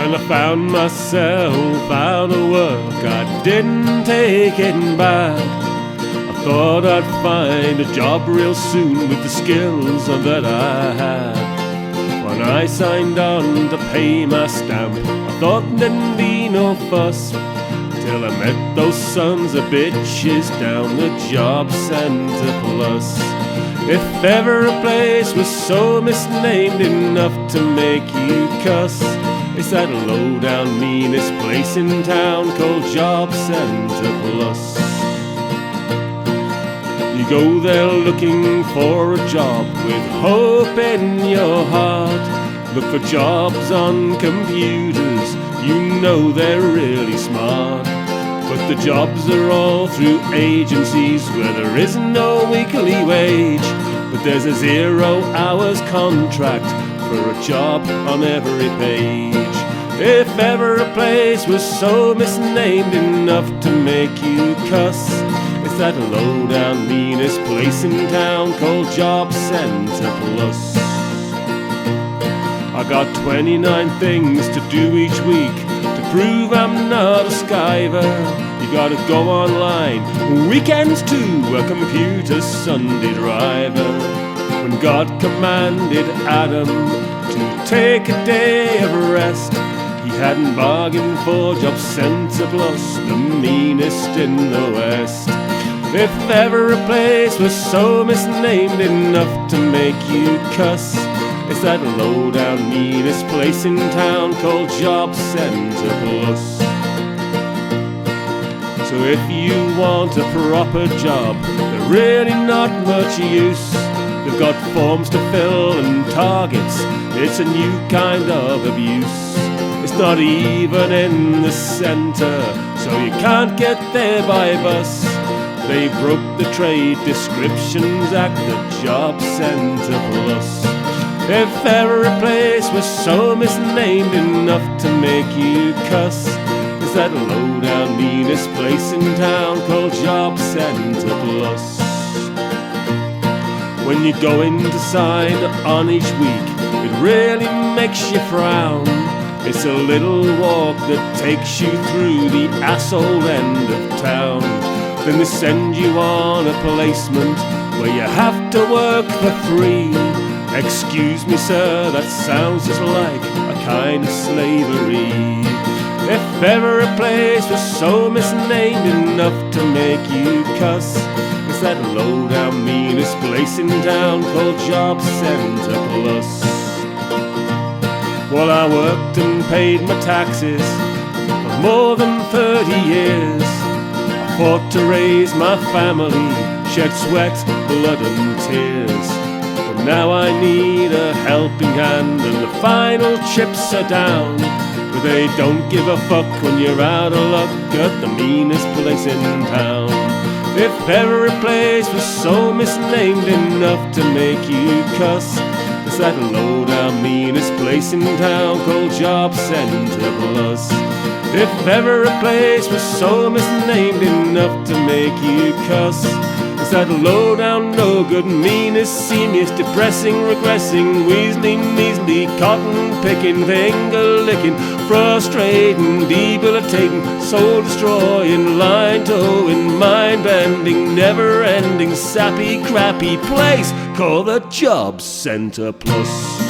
And I found myself out of work, I didn't take it back. I thought I'd find a job real soon with the skills that I had. When I signed on to pay my stamp, I thought there'd be no fuss, till I met those sons of bitches down the job centre plus. If ever a place was so misnamed enough to make you cuss, it's that low-down meanest place in town called Job Centre Plus. You go there looking for a job with hope in your heart. Look for jobs on computers, you know they're really smart. But the jobs are all through agencies where there is no weekly wage, but there's a 0 hours contract for a job on every page. If ever a place was so misnamed enough to make you cuss, it's that low-down meanest place in town called Job Centre Plus. I got 29 things to do each week to prove I'm not a skiver. You gotta go online, weekends too, a computer Sunday driver. When God commanded Adam to take a day of rest, he hadn't bargained for Job Centre Plus, the meanest in the West. If ever a place was so misnamed enough to make you cuss, it's that low-down meanest place in town called Job Centre Plus. So if you want a proper job, they're really not much use. They've got forms to fill and targets, it's a new kind of abuse. It's not even in the centre, so you can't get there by bus. They broke the Trade Descriptions Act, the Job Centre Plus. If ever a place was so misnamed enough to make you cuss, it's that low-down meanest place in town called Job Centre Plus. When you go in to sign on each week, it really makes you frown. It's a little walk that takes you through the asshole end of town. Then they send you on a placement where you have to work for free. Excuse me sir, that sounds just like a kind of slavery. If ever a place was so misnamed enough to make you cuss, it's that low-down meanest place in town called Job Centre Plus. Well, I worked and paid my taxes for more than 30 years. I fought to raise my family, shed sweat, blood and tears. But now I need a helping hand and the final chips are down. But they don't give a fuck when you're out of luck at the meanest place in town. If ever a place was so misnamed enough to make you cuss, it's that low-down meanest place in town called Job Centre Plus. If ever a place was so misnamed enough to make you cuss, it's that low-down, no-good, meanest, seamiest, depressing, regressing, weaselly, measly, cotton-picking, finger-licking, frustrating, debilitating, soul-destroying, line-towing, mind-bending, never-ending, sappy, crappy place called the Job Centre Plus.